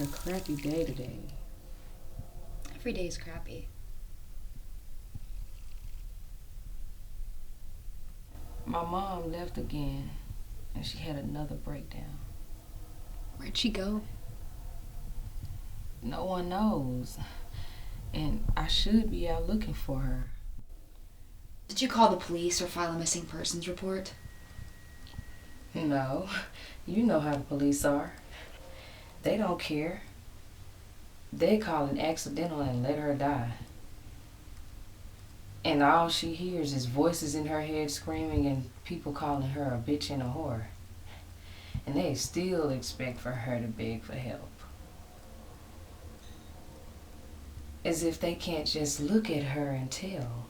a crappy day today. Every day's crappy. My mom left again, and she had another breakdown. Where'd she go? No one knows, and I should be out looking for her. Did you call the police or file a missing persons report? No, you know how the police are. They don't care. They call it accidental and let her die. And all she hears is voices in her head screaming and people calling her a bitch and a whore. And they still expect for her to beg for help. As if they can't just look at her and tell.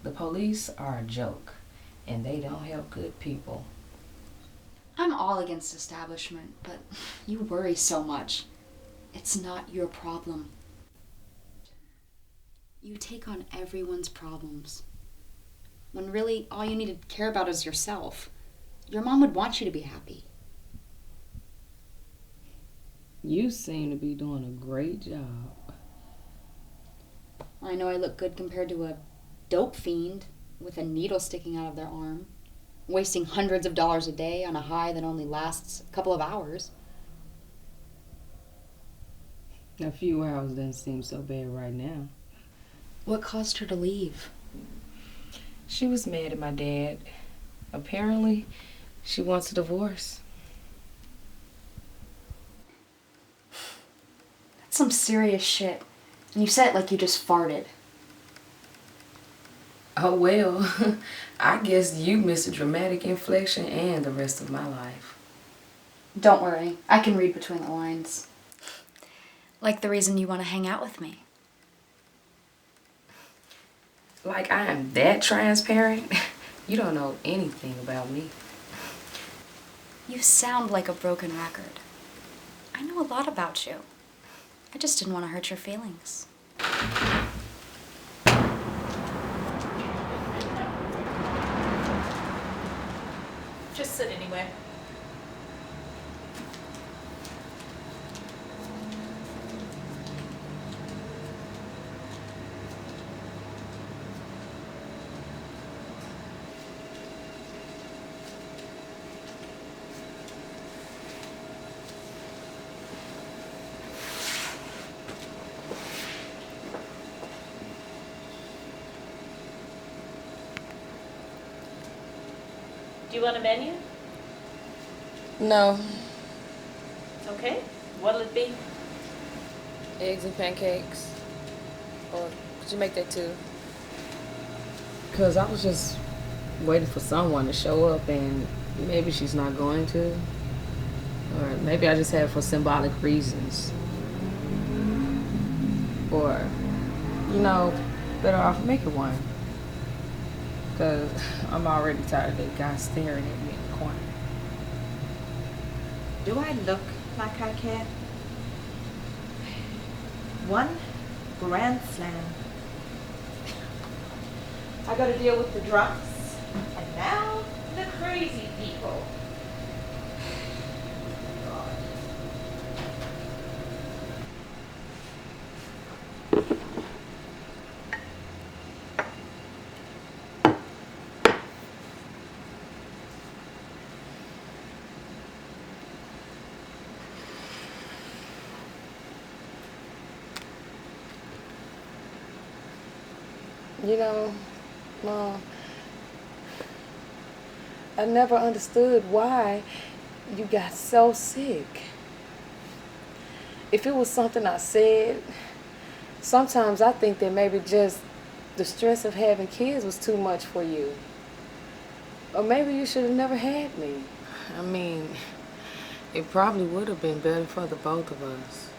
The police are a joke, and they don't help good people. I'm all against establishment, but you worry so much. It's not your problem. You take on everyone's problems, when really all you need to care about is yourself. Your mom would want you to be happy. You seem to be doing a great job. I know I look good compared to a dope fiend with a needle sticking out of their arm, wasting hundreds of dollars a day on a high that only lasts a couple of hours. A few hours doesn't seem so bad right now. What caused her to leave? She was mad at my dad. Apparently, she wants a divorce. That's some serious shit. And you said it like you just farted. Oh well, I guess you missed a dramatic inflection and the rest of my life. Don't worry, I can read between the lines. Like the reason you want to hang out with me. Like I am that transparent? You don't know anything about me. You sound like a broken record. I know a lot about you. I just didn't want to hurt your feelings. Just sit anywhere. Do you want a menu? No. Okay. What'll it be? Eggs and pancakes. Or could you make that too? Because I was just waiting for someone to show up and maybe she's not going to. Or maybe I just have it for symbolic reasons. Or, better off making one. Because I'm already tired of that guy staring at me in the corner. Do I look like I care? One grand slam. I gotta deal with the drunks, and now the crazy people. God. Mom, I never understood why you got so sick. If it was something I said, sometimes I think that maybe just the stress of having kids was too much for you. Or maybe you should have never had me. I mean, it probably would have been better for the both of us.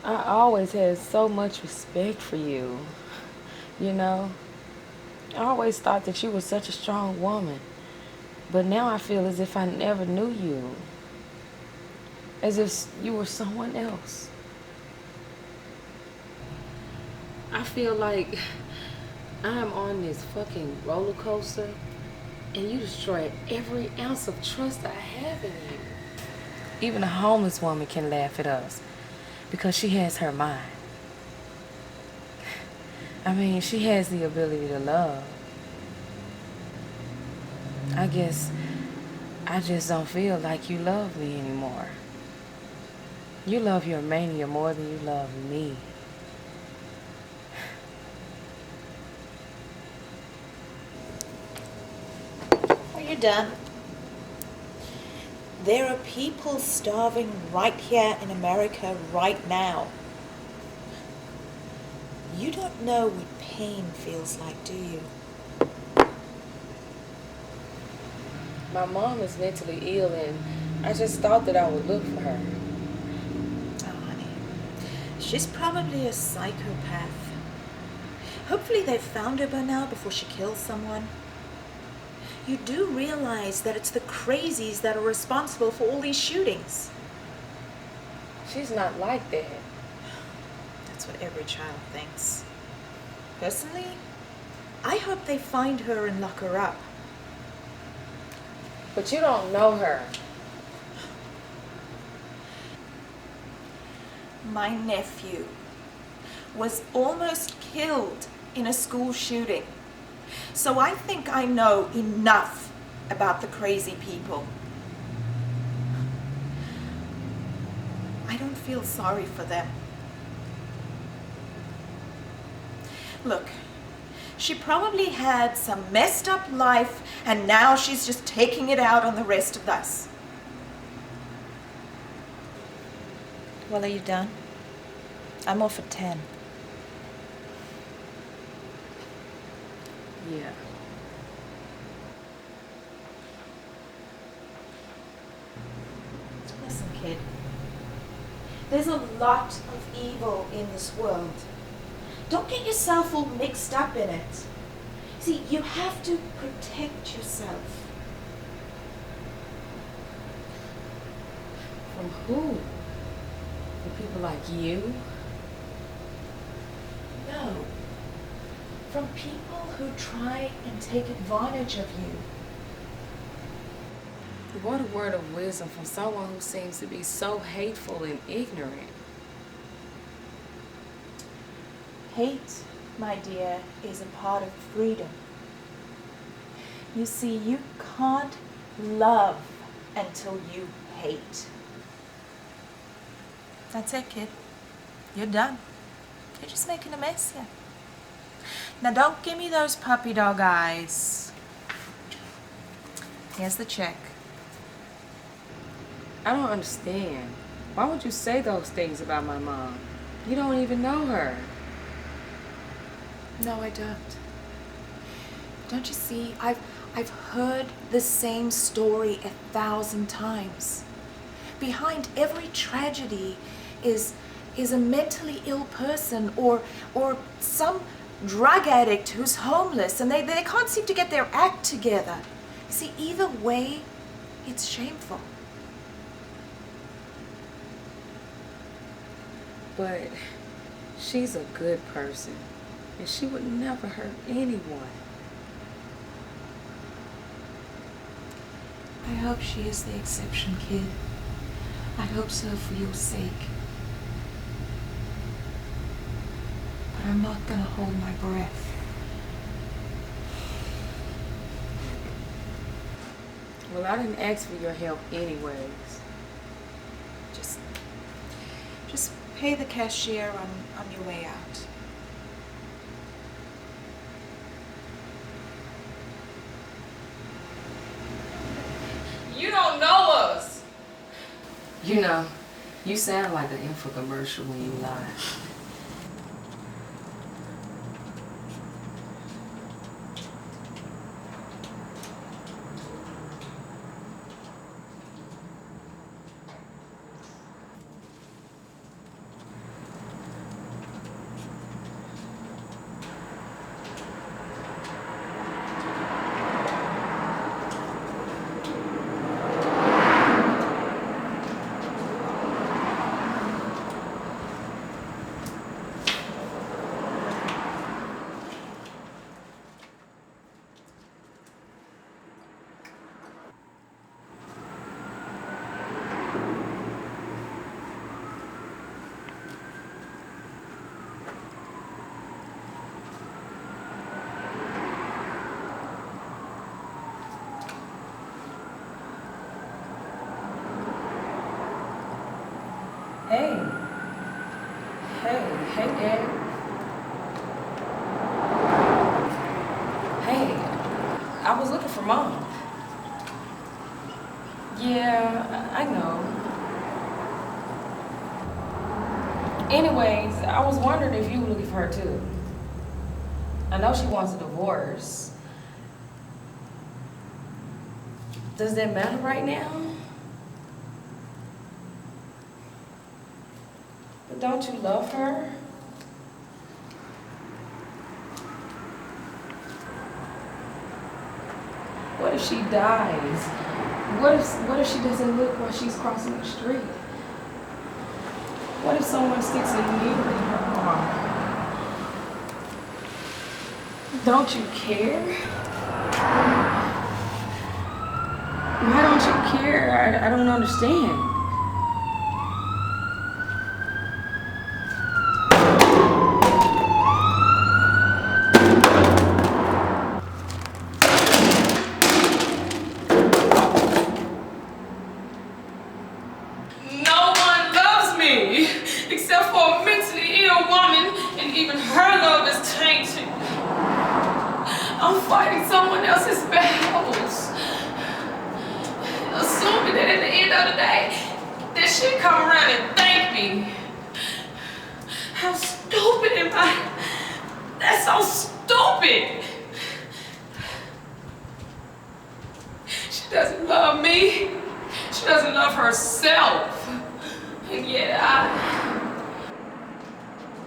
I always had so much respect for you, I always thought that you were such a strong woman. But now I feel as if I never knew you. As if you were someone else. I feel like I'm on this fucking roller coaster and you destroyed every ounce of trust I have in you. Even a homeless woman can laugh at us because she has her mind. I mean, she has the ability to love. I guess I just don't feel like you love me anymore. You love your mania more than you love me. Are you done? There are people starving right here in America right now. You don't know what pain feels like, do you? My mom is mentally ill, and I just thought that I would look for her. Oh, honey. She's probably a psychopath. Hopefully they've found her by now before she kills someone. You do realize that it's the crazies that are responsible for all these shootings. She's not like that. That's what every child thinks. Personally, I hope they find her and lock her up. But you don't know her. My nephew was almost killed in a school shooting. So I think I know enough about the crazy people. I don't feel sorry for them. Look, she probably had some messed up life and now she's just taking it out on the rest of us. Well, are you done? I'm off at 10. Yeah. Listen, kid. There's a lot of evil in this world. Don't get yourself all mixed up in it. See, you have to protect yourself. From who? From people like you? No. From people who try and take advantage of you. What a word of wisdom from someone who seems to be so hateful and ignorant. Hate, my dear, is a part of freedom. You see, you can't love until you hate. That's it, kid. You're done. You're just making a mess here. Now don't give me those puppy dog eyes. Here's the check. I don't understand. Why would you say those things about my mom? You don't even know her. No, I don't. Don't you see? I've heard the same story 1,000 times. Behind every tragedy is a mentally ill person or some drug addict who's homeless and they can't seem to get their act together. You see, either way, it's shameful. But she's a good person, and she would never hurt anyone. I hope she is the exception, kid. I hope so for your sake. But I'm not gonna hold my breath. Well, I didn't ask for your help anyways. Just pay the cashier on your way out. You don't know us! You know, you sound like an infomercial when you lie. Hey, Ed. Hey, I was looking for Mom. Yeah, I know. Anyways, I was wondering if you were looking for her too. I know she wants a divorce. Does that matter right now? But don't you love her? What if she dies? What if she doesn't look while she's crossing the street? What if someone sticks a needle in her arm? Don't you care? Why don't you care? I don't understand. No one loves me except for a mentally ill woman, and even her love is tainted. I'm fighting someone else's battles, assuming that at the end of the day, that she'd come around and thank me. How stupid am I? That's so stupid. She doesn't love me. She doesn't love herself. And yet I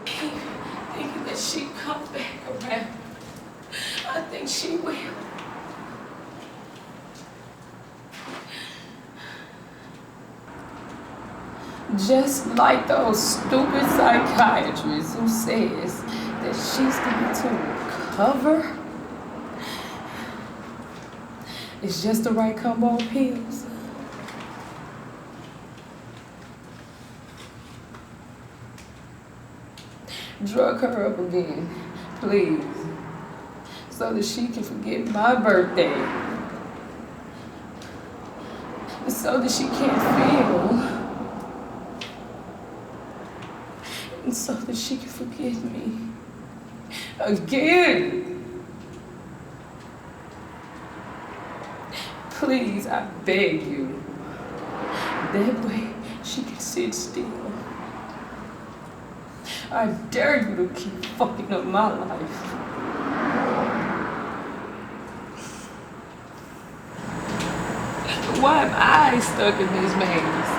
keep thinking that she'd come back around. I think she will. Just like those stupid psychiatrists who says that she's going to recover. It's just the right combo of pills. Drug her up again, please, so that she can forget my birthday, so that she can't feel, and so that she can forget me again. Please, I beg you. That way she can sit still. I dare you to keep fucking up my life. Why am I stuck in this maze?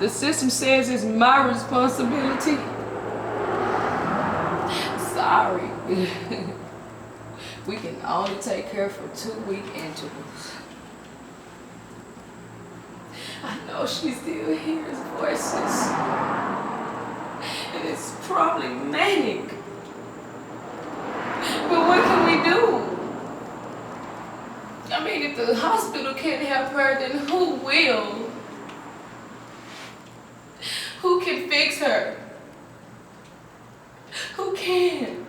The system says it's my responsibility. Sorry. We can only take her for 2-week intervals. I know she still hears voices. And it's probably manic. But what can we do? I mean, if the hospital can't help her, then who will? Who can fix her? Who can?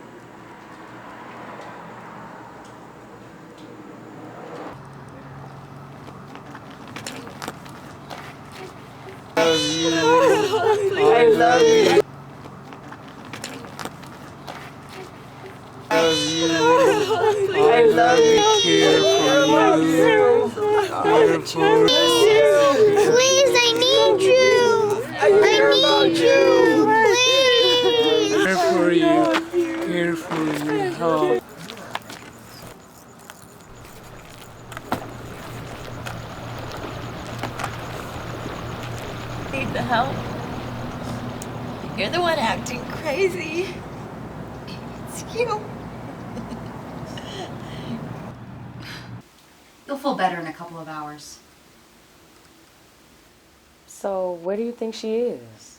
I love you. I love you. Care for you. Care for you. Please, I need you. I need you. Please. Care for you. Care for you. Oh. Need the help? You're the one acting crazy. It's you. You'll feel better in a couple of hours. So, where do you think she is?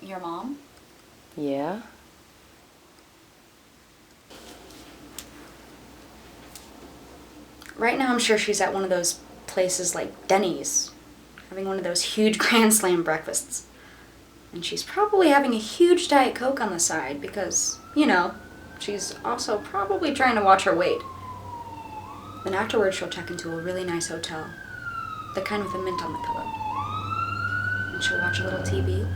Your mom? Yeah? Right now, I'm sure she's at one of those places like Denny's, having one of those huge Grand Slam breakfasts. And she's probably having a huge Diet Coke on the side because, you know, she's also probably trying to watch her weight. Then afterwards, she'll check into a really nice hotel, the kind with a mint on the pillow. And she'll watch a little TV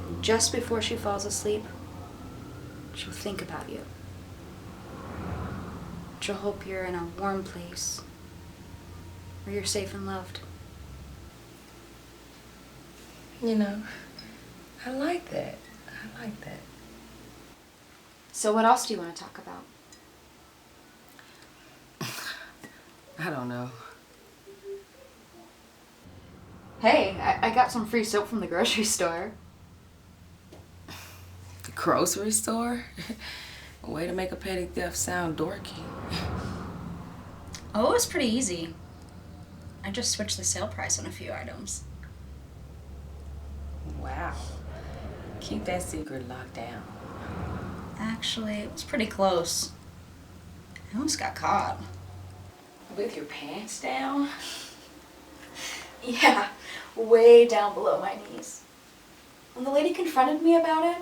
and just before she falls asleep, she'll think about you. She'll hope you're in a warm place where you're safe and loved. You know, I like that. I like that. So what else do you want to talk about? I don't know. Hey, I got some free soap from the grocery store. The grocery store? A way to make a petty theft sound dorky. Oh, it was pretty easy. I just switched the sale price on a few items. Wow. Keep that secret locked down. Actually, it was pretty close. I almost got caught. With your pants down? Yeah, way down below my knees. When the lady confronted me about it,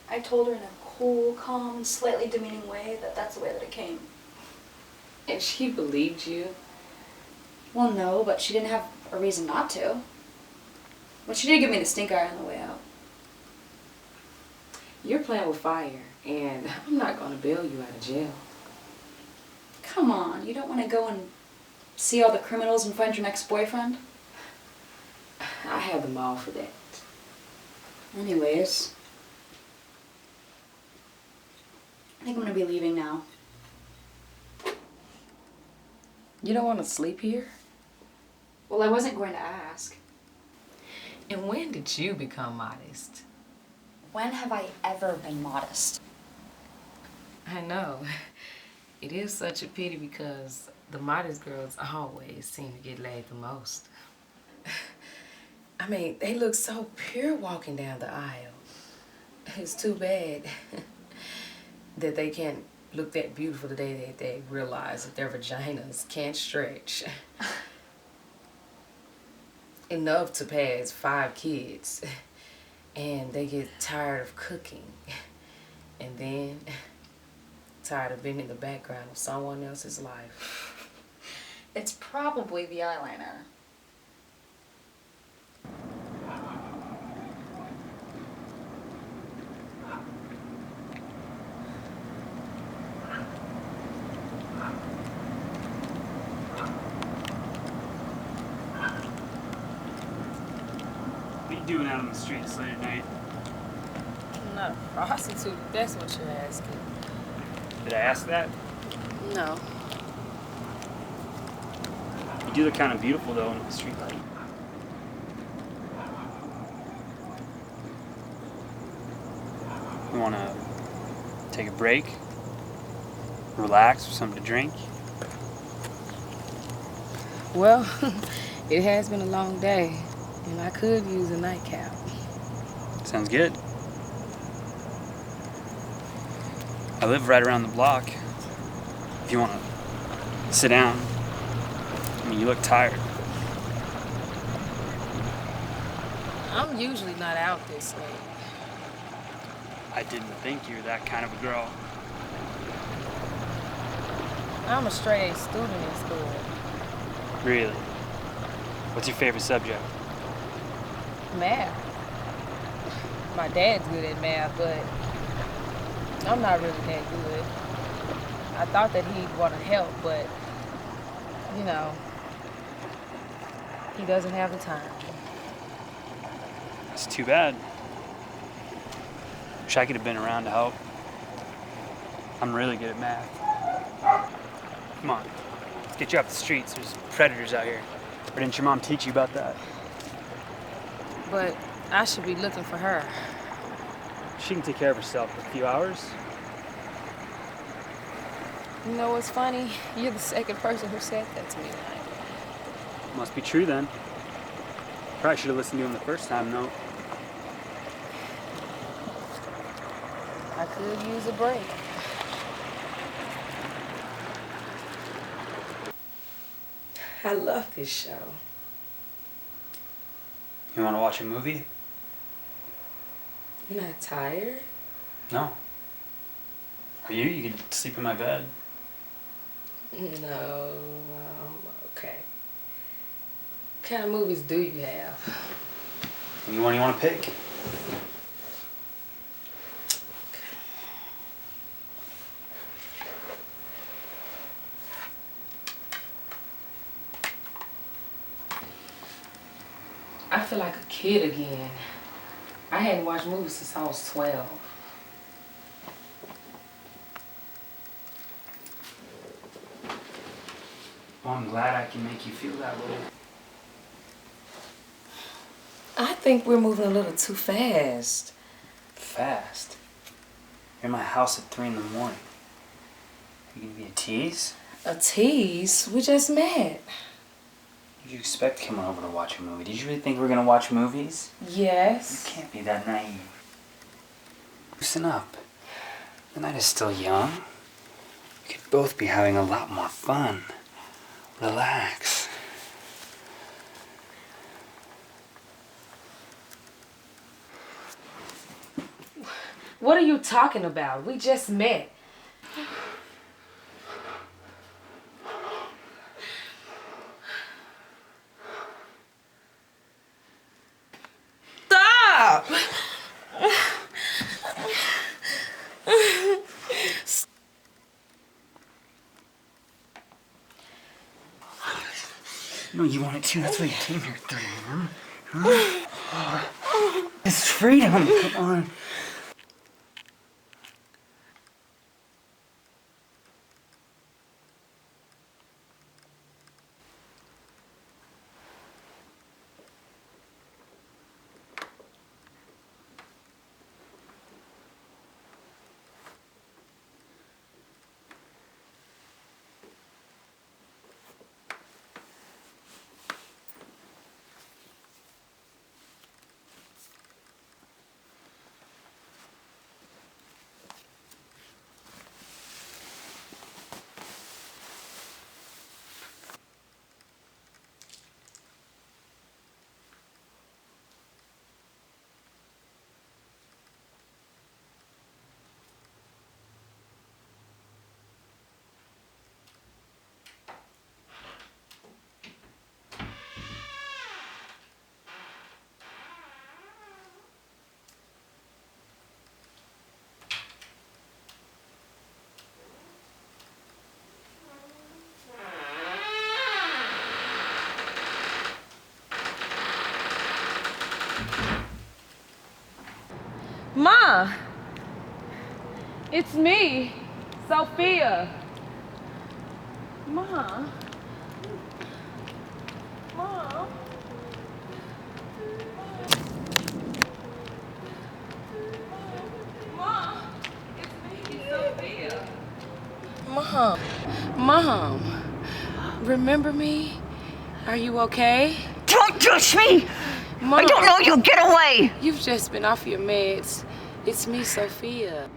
I told her in a cool, calm, and slightly demeaning way that that's the way that it came. And she believed you? Well, no, but she didn't have a reason not to. But she did give me the stink eye on the way out. You're playing with fire, and I'm not going to bail you out of jail. Come on, you don't want to go and see all the criminals and find your next boyfriend? I have them all for that. Anyways, I think I'm going to be leaving now. You don't want to sleep here? Well, I wasn't going to ask. And when did you become modest? When have I ever been modest? I know. It is such a pity because the modest girls always seem to get laid the most. I mean, they look so pure walking down the aisle. It's too bad that they can't look that beautiful the day that they realize that their vaginas can't stretch enough to pass 5 kids. And they get tired of cooking. And then tired of being in the background of someone else's life. It's probably the eyeliner. What are you doing out on the streets late at night? I'm not a prostitute, if that's what you're asking. Did I ask that? No. You do look kind of beautiful though under the streetlight. You want to take a break? Relax with something to drink? Well, it has been a long day, and I could use a nightcap. Sounds good. I live right around the block. If you want to sit down. I mean, you look tired. I'm usually not out this late. I didn't think you were that kind of a girl. I'm a straight A student in school. Really? What's your favorite subject? Math. My dad's good at math, but I'm not really that good. I thought that he'd want to help, but, you know, he doesn't have the time. It's too bad. Wish I could have been around to help. I'm really good at math. Come on, let's get you off the streets. There's predators out here. Or didn't your mom teach you about that? But I should be looking for her. She can take care of herself for a few hours. You know what's funny? You're the second person who said that to me tonight. Must be true then. Probably should have listened to him the first time, though. I could use a break. I love this show. You want to watch a movie? You're not tired? No. Are you? You could sleep in my bed. No, okay. What kind of movies do you have? Anyone you want to pick? feel like a kid again. I hadn't watched movies since I was 12. Well, I'm glad I can make you feel that way. I think we're moving a little too fast. Fast? You're in my house at 3 in the morning. You gonna be a tease? A tease? We just met. Did you expect to come over to watch a movie? Did you really think we were gonna watch movies? You Yes. can't be that naive. Loosen up. The night is still young. We could both be having a lot more fun. Relax. What are you talking about? We just met. Stop! No, you wanted to. That's why you came here at 3 a.m. Huh? It's freedom. Come on. Ma! It's me, Sophia. Ma? Mom? Mom, it's me, Sophia. Mom, remember me? Are you okay? Don't touch me! Mom, I don't know you! Get away! You've just been off your meds. It's me, Sophia.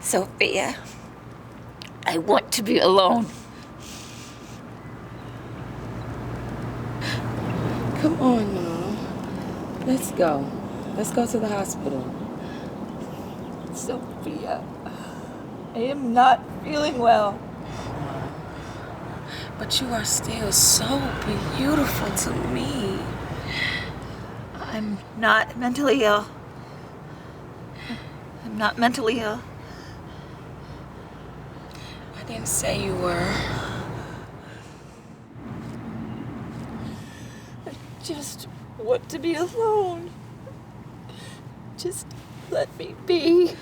Sophia, I want to be alone. Come on, Mom. Let's go. Let's go to the hospital. Sophia, I am not feeling well. But you are still so beautiful to me. I'm not mentally ill. I'm not mentally ill. I didn't say you were. I just want to be alone. Just let me be.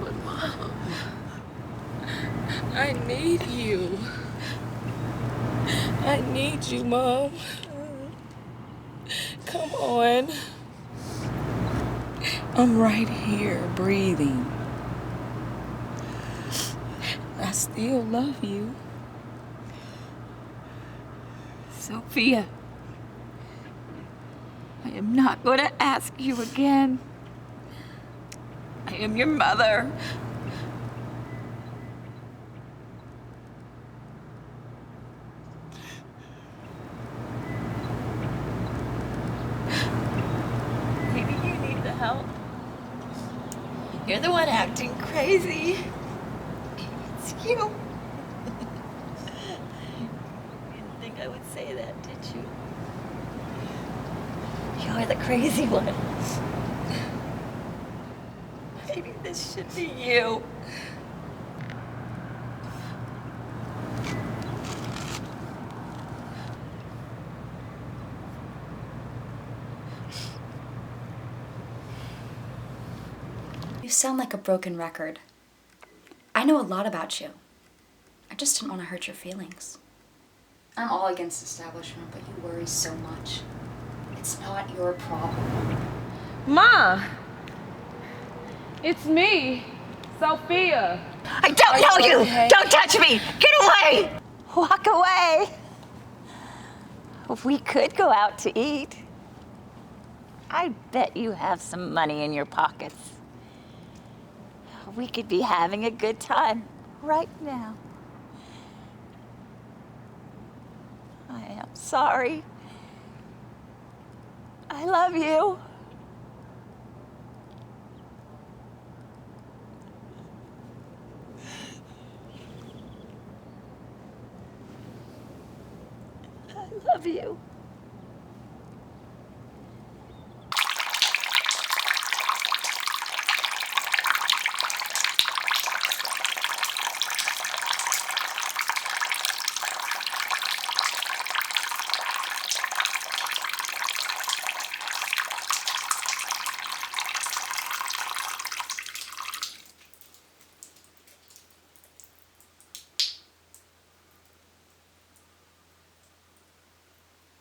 But Mom, I need you. I need you, Mom. Come on. I'm right here, breathing. I still love you. Sophia, I am not going to ask you again. I am your mother. Maybe you need the help. You're the one acting crazy. It's you. You didn't think I would say that, did you? You're the crazy one. It should be you. You sound like a broken record. I know a lot about you. I just didn't want to hurt your feelings. I'm all against establishment, but you worry so much. It's not your problem. Ma! It's me, Sophia. I don't know you! okay? Don't touch me! Get away! Walk away. We could go out to eat. I bet you have some money in your pockets. We could be having a good time right now. I am sorry. I love you. I love you.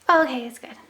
Okay, it's good.